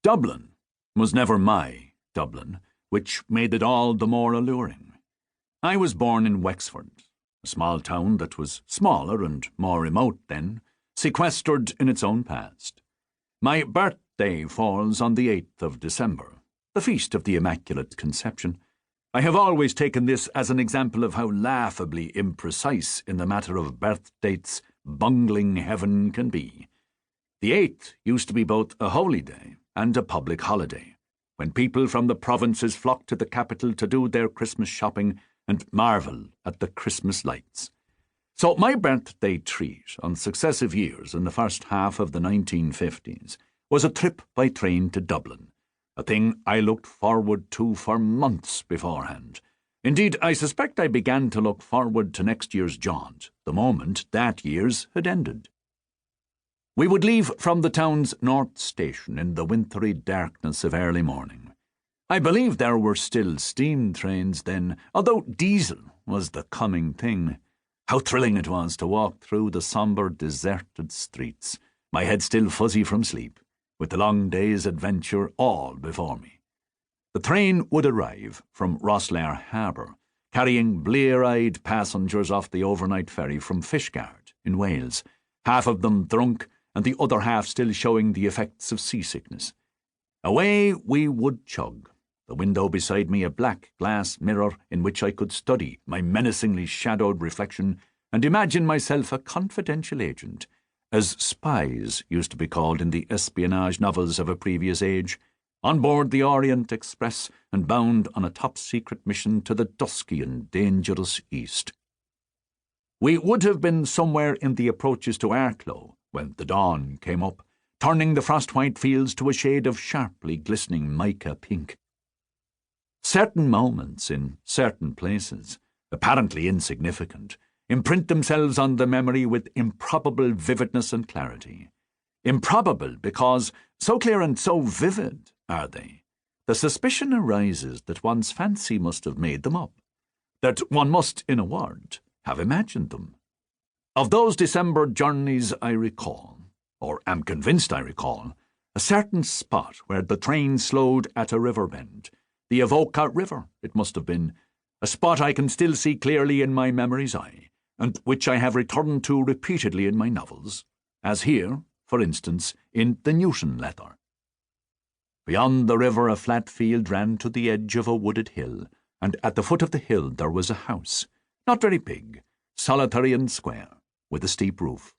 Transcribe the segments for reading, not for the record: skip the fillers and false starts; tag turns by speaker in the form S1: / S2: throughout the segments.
S1: Dublin was never my Dublin, which made it all the more alluring. I was born in Wexford, a small town that was smaller and more remote then, sequestered in its own past. My birthday falls on the 8th of December, the feast of the Immaculate Conception. I have always taken this as an example of how laughably imprecise in the matter of birth dates bungling heaven can be. The 8th used to be both a holy day and a public holiday, when people from the provinces flocked to the capital to do their Christmas shopping and marvel at the Christmas lights. So my birthday treat on successive years in the first half of the 1950s was a trip by train to Dublin, a thing I looked forward to for months beforehand. Indeed, I suspect I began to look forward to next year's jaunt the moment that year's had ended. We would leave from the town's North Station in the wintry darkness of early morning. I believe there were still steam trains then, although diesel was the coming thing. How thrilling it was to walk through the sombre, deserted streets, my head still fuzzy from sleep, with the long day's adventure all before me. The train would arrive from Rosslare Harbour, carrying blear-eyed passengers off the overnight ferry from Fishguard in Wales, half of them drunk and the other half still showing the effects of seasickness. Away we would chug, the window beside me a black glass mirror in which I could study my menacingly shadowed reflection and imagine myself a confidential agent, as spies used to be called in the espionage novels of a previous age, on board the Orient Express and bound on a top-secret mission to the dusky and dangerous East. We would have been somewhere in the approaches to Arklow when the dawn came up, turning the frost-white fields to a shade of sharply glistening mica pink. Certain moments in certain places, apparently insignificant, imprint themselves on the memory with improbable vividness and clarity. Improbable because so clear and so vivid are they. The suspicion arises that one's fancy must have made them up, that one must, in a word, have imagined them. Of those December journeys I recall, or am convinced I recall, a certain spot where the train slowed at a river bend, the Avoca River, it must have been, a spot I can still see clearly in my memory's eye, and which I have returned to repeatedly in my novels, as here, for instance, in The Newton Letter. Beyond the river a flat field ran to the edge of a wooded hill, and at the foot of the hill there was a house, not very big, solitary and square, with a steep roof.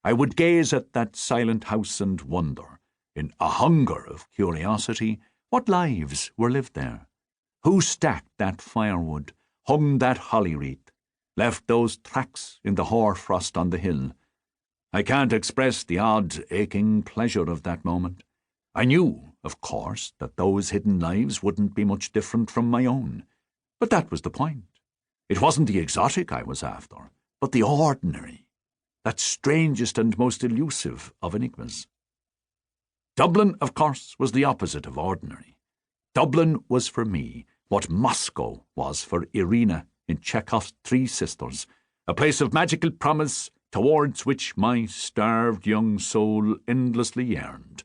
S1: I would gaze at that silent house and wonder, in a hunger of curiosity, what lives were lived there. Who stacked that firewood, hung that holly wreath, left those tracks in the hoar-frost on the hill? I can't express the odd, aching pleasure of that moment. I knew, of course, that those hidden lives wouldn't be much different from my own. But that was the point. It wasn't the exotic I was after, but the ordinary, that strangest and most elusive of enigmas. Dublin, of course, was the opposite of ordinary. Dublin was for me what Moscow was for Irina in Chekhov's Three Sisters, a place of magical promise towards which my starved young soul endlessly yearned.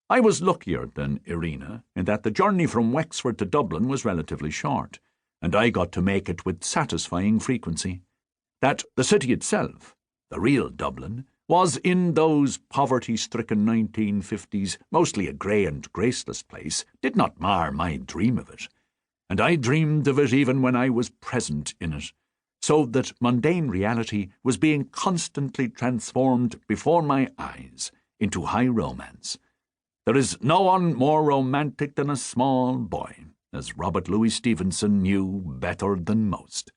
S1: I was luckier than Irina in that the journey from Wexford to Dublin was relatively short, and I got to make it with satisfying frequency. That the city itself, the real Dublin, was in those poverty-stricken 1950s mostly a grey and graceless place did not mar my dream of it, and I dreamed of it even when I was present in it, so that mundane reality was being constantly transformed before my eyes into high romance. There is no one more romantic than a small boy, as Robert Louis Stevenson knew better than most.